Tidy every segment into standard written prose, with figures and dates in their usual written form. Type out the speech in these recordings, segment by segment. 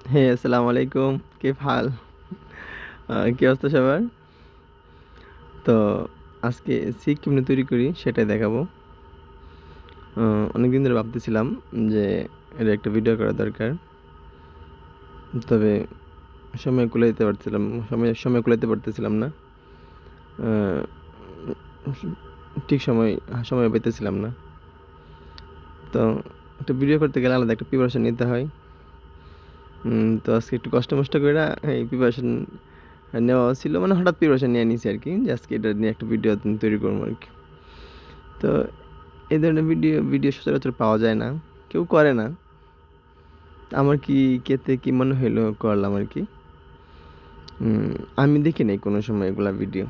হে আসসালামু আলাইকুম। কিফ হাল? কি অবস্থা সবার? তো আজকে সিক কেমনে তৈরি করি সেটাই দেখাবো। অনেকদিন ধরে ভাবতেছিলাম যে এর একটা ভিডিও করা দরকার। তবে সময় কুলাইতে পারতেছিলাম না। আ ঠিক সময় পাইতেছিলাম না। তো একটা ভিডিও করতে গেলে আলাদা একটা প্রিপারেশন নিতে হয়। তো আজকে একটু কষ্ট-মষ্ট কইরা এই প্রিপারেশন নেওয়া ছিল। মানে হঠাৎ প্রিপারেশন নিয়ে নিছি আরকি। যে আজকে এটা নিয়ে একটা ভিডিও তৈরি করবো আরকি। তো এই ধরনের ভিডিও সচরাচর পাওয়া যায় না। কেউ করে না। আমার কি মনে হইলো করলাম আরকি। আমি দেখি নাই কোনো সময় এগুলা ভিডিও।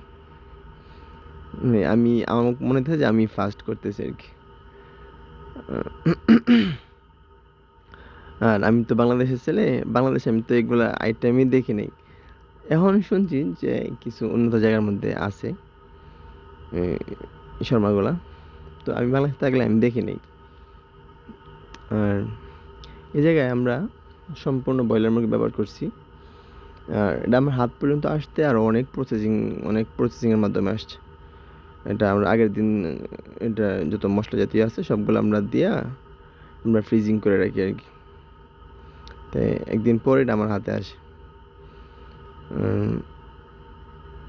আমার মনে হইতেছে যে আমি ফার্স্ট করতেছি আরকি। আর আমি তো বাংলাদেশের ছেলে। বাংলাদেশে আমি তো এগুলা আইটেমই দেখি নাই। এখন শুনছি যে কিছু উন্নত জায়গার মধ্যে আছে শর্মাগুলা। তো আমি বাংলাদেশে থাকলে আমি দেখি নাই। আর এই জায়গায় আমরা সম্পূর্ণ ব্রয়লার মুরগি ব্যবহার করছি। আর এটা আমার হাত পর্যন্ত আসতে আরও অনেক প্রসেসিং এর মাধ্যমে আসছে। এটা আমরা আগের দিন এটা যত মশলা জাতীয় আছে সবগুলো আমরা ফ্রিজিং করে রাখি আরকি। তাই একদিন পরে এটা আমার হাতে আসে। উম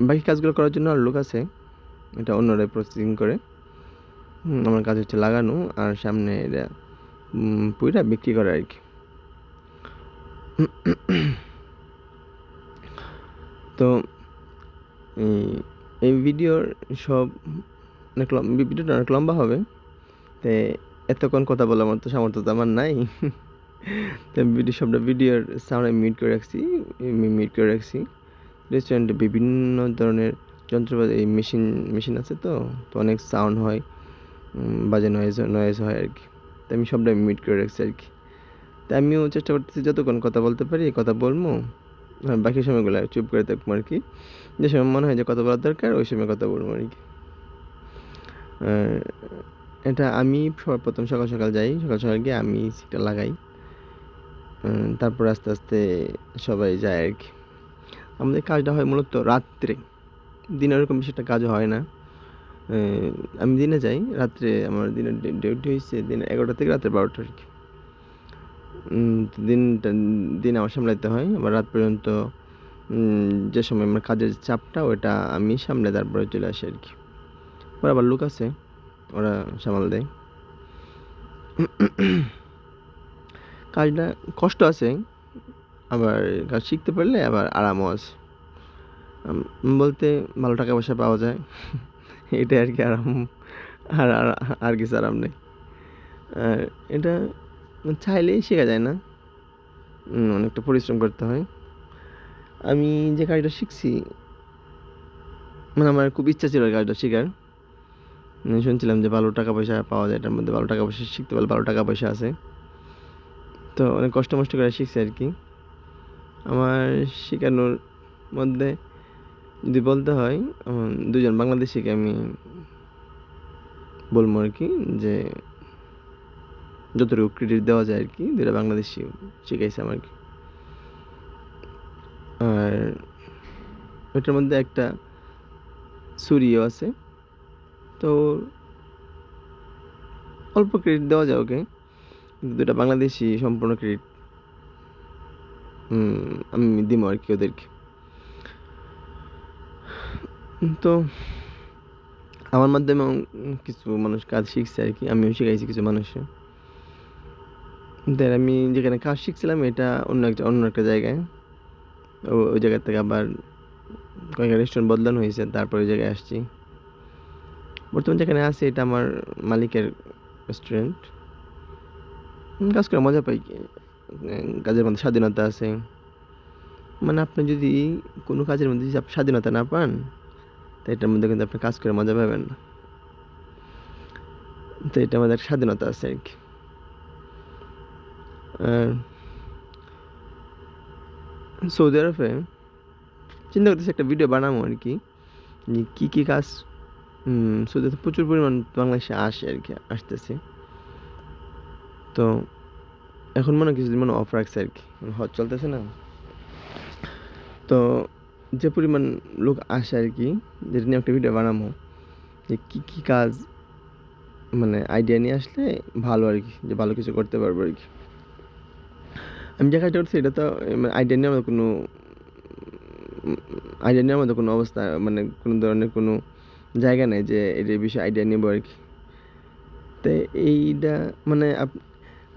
বাকি কাজগুলো করার জন্য আর লোক আছে। এটা অন্যরাই প্রসেসিং করে। আমার কাজ হচ্ছে লাগানো আর সামনে এটা পুইড়া বিক্রি করা আরকি। তো এই এই ভিডিওর সব ভিডিওটা অনেক লম্বা হবে। তো এতক্ষণ কথা বলার মতো সামর্থ্য তো আমার নাই। তো ভিডিওর সাউন্ড আমি মিউট করে রাখছি। রেস্টুরেন্টে বিভিন্ন ধরনের যন্ত্রপাতি মেশিন আছে তো অনেক সাউন্ড হয়, বাজে নয়েজ হয় আরকি। তো আমি সবটা মিউট করে রাখছি আরকি। তা আমিও চেষ্টা করতেছি যতক্ষণ কথা বলতে পারি কথা বলবো। আর বাকি সময়গুলো চুপ করে থাকবো আরকি। যে সময় মনে হয় যে কথা বলার দরকার ওই সময় কথা বলবো আরকি। আর এটা আমি সর্বপ্রথম সকাল যাই। সকাল গিয়ে আমি এসিটা লাগাই। তারপর আস্তে সবাই যায় আরকি। আমাদের কাজটা হয় মূলত রাত্রে। দিনে ওরকম বেশি একটা কাজ হয় না। আমি দিনে যাই। রাত্রে আমার দিনের ডিউটি হইছে দিনে ১১টা থেকে রাত্রে ১২টা আরকি। দিনটা দিন আমার সামলাইতে হয়। আবার রাত পর্যন্ত যে সময় আমার কাজের চাপটা ওটা আমি সামলে তারপরে চলে আসি আরকি। পরে আবার লোক আছে, ওরা সামাল দেয়। কাজটা কষ্ট আছে, আবার কাজ শিখতে পারলে আবার আরামও আছে। বলতে ভালো টাকা-পয়সা পাওয়া যায়। এটাই আরকি আরাম। আর আর আর কিছু আরাম নেই। আর এটা চাইলেই শেখা যায় না। অনেকটা পরিশ্রম করতে হয়। আমি যে কাজটা শিখছি মানে আমার খুব ইচ্ছা ছিল এই কাজটা শিখার। শুনছিলাম যে ভালো টাকা-পয়সা পাওয়া যায় এটার মধ্যে, ভালো টাকা-পয়সা শিখতে পারলে ভালো টাকা-পয়সা আছে। তো অনেক কষ্ট-মষ্ট করে শিখছি আরকি। আমার শিখানোর মধ্যে যদি বলতে হয় ২ জন বাংলাদেশীকে আমি বলবো আরকি যে যতটুকু ক্রেডিট দেওয়া যায় আরকি ২ টা বাংলাদেশী শিখাইছে আমাকে। আর ওইটার মধ্যে একটা ছুরিও আছে। তো অল্প ক্রেডিট দেওয়া যায় ওকে। কিন্তু ২ টা বাংলাদেশী সম্পূর্ণ ক্রেডিট আমি দিবো আরকি ওদেরকে। তো আমার মাধ্যমেও কিছু মানুষ কাজ শিখছে আরকি। আমিও শিখাইছি কিছু মানুষকে। দেন আমি যেখানে কাজ শিখছিলাম এটা অন্য একটা জায়গায়। ওই জায়গা থেকে আবার কয়েকটা রেস্টুরেন্ট বদলানো হয়েছে। তারপর ওই জায়গায় আসছি। বর্তমানে যেখানে আছি এটা আমার মালিকের রেস্টুরেন্ট। কাজ করে মজা পাই। কাজের মধ্যে স্বাধীনতা আছে। মানে আপনি যদি কোনো কাজের মধ্যে যদি আপনি স্বাধীনতা না পান, তো এটার মধ্যে কিন্তু আপনি কাজ করে মজা পাবেন না। তো এটার মধ্যে একটা স্বাধীনতা আছে আরকি। আর সৌদি আরবে চিন্তা করতেছি একটা ভিডিও বানাবো আরকি। যে কি কাজ সৌদিতে প্রচুর পরিমাণ বাংলাদেশে আসে আরকি, আসতেছে। তো এখন কিছুদিন অফ রাখছে আর কি, হজ চলতেছে না, তো যে পরিমাণ লোক আসে আর কি, যেটা নিয়ে একটা ভিডিও বানাবো যে কী কাজ আইডিয়া নিয়ে আসলে ভালো আর কি, যে ভালো কিছু করতে পারবো আর কি। আমি যে কাজটা করছি এটা তো আইডিয়া নেওয়ার মতো কোনো অবস্থা কোনো ধরনের কোনো জায়গা নেই যে এর বিষয়ে আইডিয়া নেবো আর কি। তো এইটা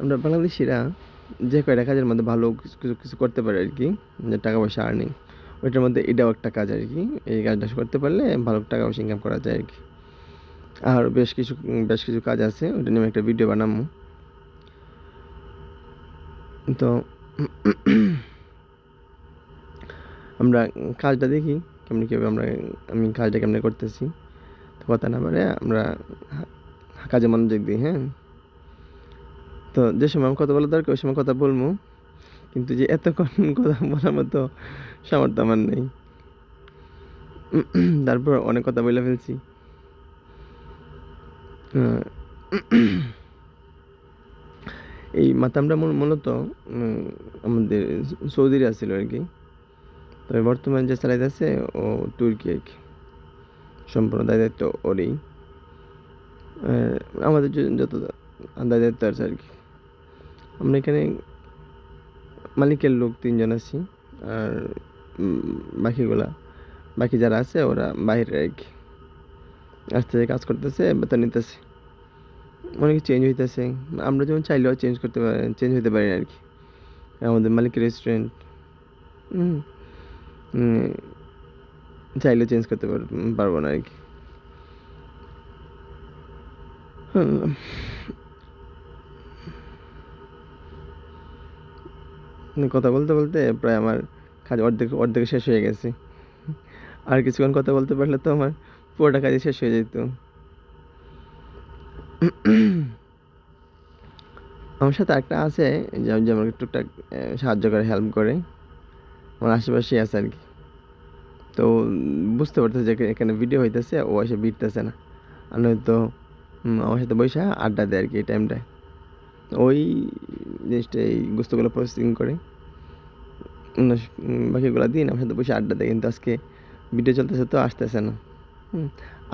আমরা বাংলাদেশিরা যে কয়টা কাজের মধ্যে ভালো কিছু করতে পারে আর কি, যে টাকা পয়সা আর্নিং, ওইটার মধ্যে এটাও একটা কাজ আর কি। এই কাজটা করতে পারলে ভালো টাকা পয়সা ইনকাম করা যায় আর কি। আর বেশ কিছু কাজ আছে, ওইটা নিয়ে একটা ভিডিও বানাবো। তো আমরা কাজটা দেখি কীভাবে আমি কাজটা কেমনে করতেছি। তো কথা না পারে আমরা কাজে মনোযোগ দিই। হ্যাঁ, তো যে সময় আমি কথা বলা দরকার ওই সময় কথা বলবো, কিন্তু যে এতক্ষণ কথা বলার মতো সামর্থ্য আমার নেই। তারপর অনেক কথা বলে ফেলছি। এই মাতামটা মূলত আমাদের সৌদিরা ছিল আর কি, তবে বর্তমানে যে চালাইতেছে ও তুর্কি আর কি, সম্পূর্ণ দায়িত্ব ওরই। আমাদের যত দায়িত্ব আছে আর কি। আমরা এখানে মালিকের লোক 3 জন আছি, আর বাকি যারা আছে ওরা বাইরে আর কি আসতে কাজ করতেছে, বেতন নিতেছে। অনেক চেঞ্জ হইতেছে, আমরা যেমন চাইলেও চেঞ্জ হইতে পারি আর কি। আমাদের মালিকের রেস্টুরেন্ট চাইলে চেঞ্জ করতে পারবো না আর কি। কথা বলতে বলতে প্রায় আমার কাজ অর্ধেক শেষ হয়ে গেছে। আর কিছুক্ষণ কথা বলতে পারলে তো আমার পুরোটা কাজই শেষ হয়ে যেত। আমার সাথে একটা আছে যে আমাকে টুকটাক সাহায্য করে, হেল্প করে, আমার আশেপাশেই আছে আর কি। তো বুঝতে পারতেছে যে এখানে ভিডিও হইতেছে, ও এসে ভিড়তেছে না, আর নয়তো আমার সাথে বসে আড্ডা দেয় আর কি এই টাইমটায়। ওই জিনিসটা এই বস্তুগুলো প্রসেসিং করে বাকিগুলো দিন আমার সাথে বসে আড্ডা দেয়, কিন্তু আজকে ভিডিও চলতেছে তো আসতেছে না।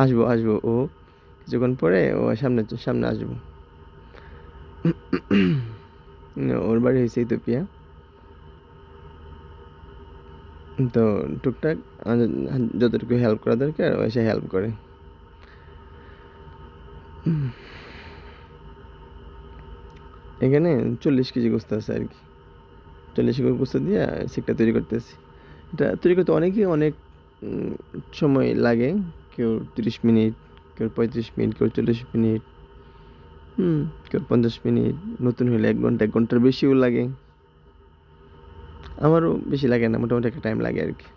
আসবো ও কিছুক্ষণ পরে ও সামনে আসবো। ওর বাড়ি হয়েছে ইথিওপিয়া, তো টুকটাক যতটুকু হেল্প করা দরকার ও এসে হেল্প করে। এখানে 40 কেজি গোস্ত আছে আর কি, 40 কেজি গোস্ত দিয়ে শিকটা তৈরি করতেছি। এটা তৈরি করতে অনেক সময় লাগে, কেউ 30 মিনিট, কেউ 35 মিনিট, কেউ 40 মিনিট, কেউ 50 মিনিট, নতুন হলে 1 ঘন্টার বেশিও লাগে। আমারও বেশি লাগে না, মোটামুটি একটা টাইম লাগে আর কি,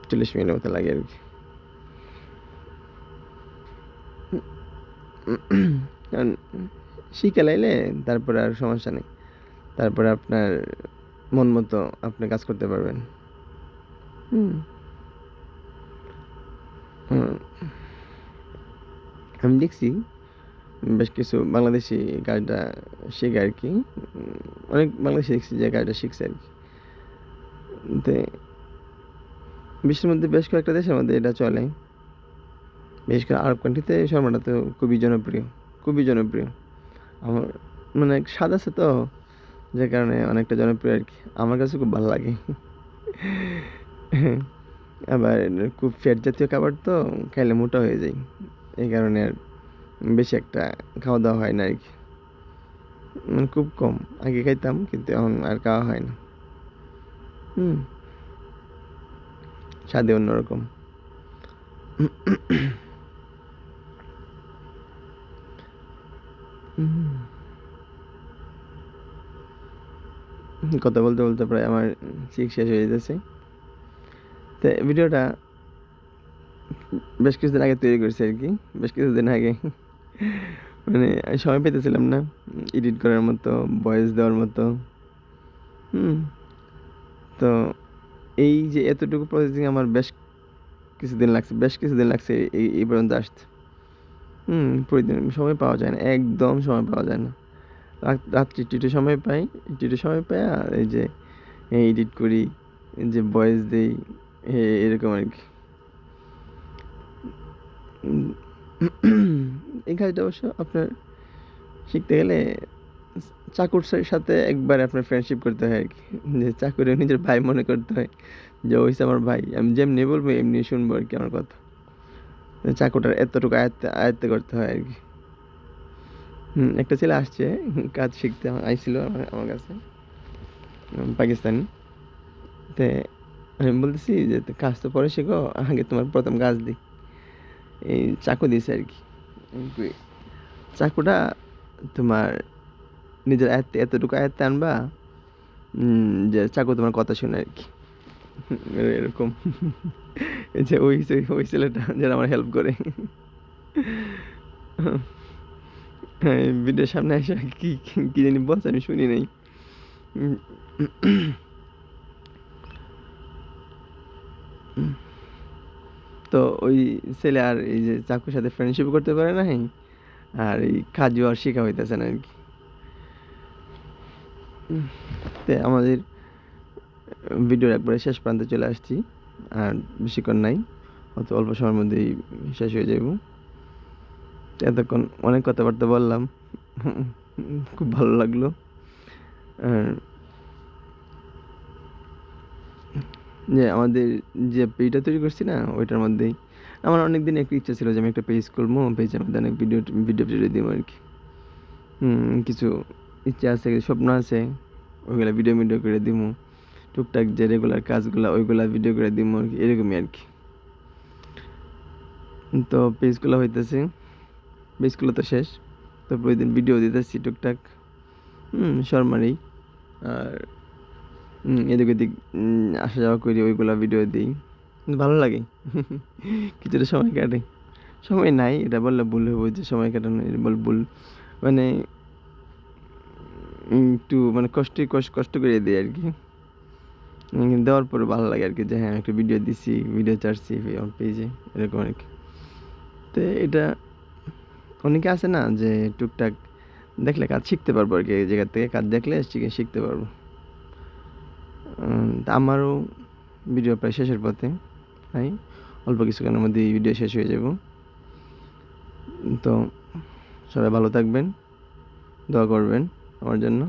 40 মিনিটের মতো লাগে আর কি। শিখে লাইলে তারপরে আর সমস্যা নেই, তারপরে আপনার মন মতো আপনি কাজ করতে পারবেন। আমি দেখছি বেশ কিছু বাংলাদেশি কাজটা শেখে আর কি, অনেক বাংলাদেশি দেখছি যে কাজটা শিখছে আর কি। তো বিশ্বের মধ্যে বেশ কয়েকটা দেশের মধ্যে এটা চলে, বিশেষ করে আরব কান্ট্রিতে শর্মাটা তো খুবই জনপ্রিয়। আমার স্বাদ আছে তো, যে কারণে অনেকটা জনপ্রিয় আর কি, আমার কাছে খুব ভালো লাগে। আবার খুব ফ্যাট জাতীয় খাবার তো খাইলে মোটা হয়ে যায়, এই কারণে আর বেশি একটা খাওয়া দাওয়া হয় না আর কি, খুব কম। আগে খাইতাম কিন্তু এখন আর খাওয়া হয় না। স্বাদে অন্যরকম। কথা বলতে বলতে প্রায় আমার শিখ শেষ হয়ে যেতেছে। তো ভিডিওটা বেশ কিছুদিন আগে তৈরি করছি আর কি, বেশ কিছুদিন আগে সময় পেতেছিলাম না এডিট করার মতো, ভয়েস দেওয়ার মতো। তো এই যে এতটুকু প্রসেসিং আমার বেশ কিছুদিন লাগছে এই পর্যন্ত আসতে। প্রতিদিন সময় পাওয়া যায় না, একদম সময় পাওয়া যায় না। রাত্রে একটু সময় পাই, একটু সময় পাই আর এই যে এডিট করি, এই যে ভয়েস দেই, এরকম আর কি। এই কাজটা অবশ্য আপনার শিখতে গেলে চাকুর সাথে একবার আপনার ফ্রেন্ডশিপ করতে হয় আর কি, যে চাকুরে নিজের ভাই মনে করতে হয় যে ওই আমার ভাই, আমি যেমনি বলবো এমনি শুনবো আর কি আমার কথা। চাকুটার এতটুকু আয়ত্তে করতে হয় আর কি। একটা ছেলে আসছে কাজ শিখতে আইছিল আমার কাছে, পাকিস্তানি। তে আমি বলতেছি যে কাজ তো পরে শেখো, আগে তোমার প্রথম কাজ দিই। এই চাকু দিছে আর কি। চাকুটা তোমার নিজের আয়ত্তে এতটুকু আয়ত্তে আনবা যে চাকু তোমার কথা শুনে আর কি, এরকম। এই যে ওই ছেলেটা যারা আমার হেল্প করে, হ্যাঁ, ভিডিওর সামনে এসে কি কি জানি বলছে আমি শুনি নাই। তো ওই ছেলে আর এই যে চাকুর সাথে ফ্রেন্ডশিপ করতে পারে নাই, আর এই কাজও আর শেখা হইতেছে না আর কি। তো আমাদের ভিডিওর একবারে শেষ প্রান্তে চলে আসছি, আর বেশিক্ষণ নাই, হয়তো অল্প সময়ের মধ্যেই শেষ হয়ে যাব। এতক্ষণ অনেক কথাবার্তা বললাম, খুব ভালো লাগলো। আর যে আমাদের যে পেজটা তৈরি করছি না, ওইটার মধ্যেই আমার অনেক দিন একটা ইচ্ছা ছিল যে আমি একটা পেজ করবো, পেজের মধ্যে অনেক ভিডিও টিডিও দিব আর কি। কিছু ইচ্ছা আছে, স্বপ্ন আছে, ওইগুলা ভিডিও করে দিব। টুকটাক যে রেগুলার কাজগুলা ওইগুলা ভিডিও করে দিব আর কি, এরকমই আর কি। তো পেজগুলো হইতেছে, পেজগুলো তো শেষ, তো প্রতিদিন ভিডিও দিতেছি টুকটাক, শর্মারই। আর এদিক ওদিক আসা যাওয়া করি, ওইগুলা ভিডিও দিই, ভালো লাগে। কিছুটা সময় কাটে, সময় নাই এটা বললে ভুল হইব যে সময় কাটানো, ভুল মানে একটু মানে কষ্ট করে দিই আর কি। দেওয়ার পরে ভালো লাগে আর কি, যে হ্যাঁ একটা ভিডিও দিছি, ভিডিও ছাড়ছি আমার পেজে, এরকম আর কি। তো এটা অনেকে আছে না যে টুকটাক দেখলে কাজ শিখতে পারবো আর কি, এই জায়গার থেকে কাজ দেখলে শিখতে পারবো। তা আমারও ভিডিও প্রায় শেষের পথে, তাই অল্প কিছুক্ষণের মধ্যে এই ভিডিও শেষ হয়ে যাব। তো সবাই ভালো থাকবেন, দোয়া করবেন আমার জন্য।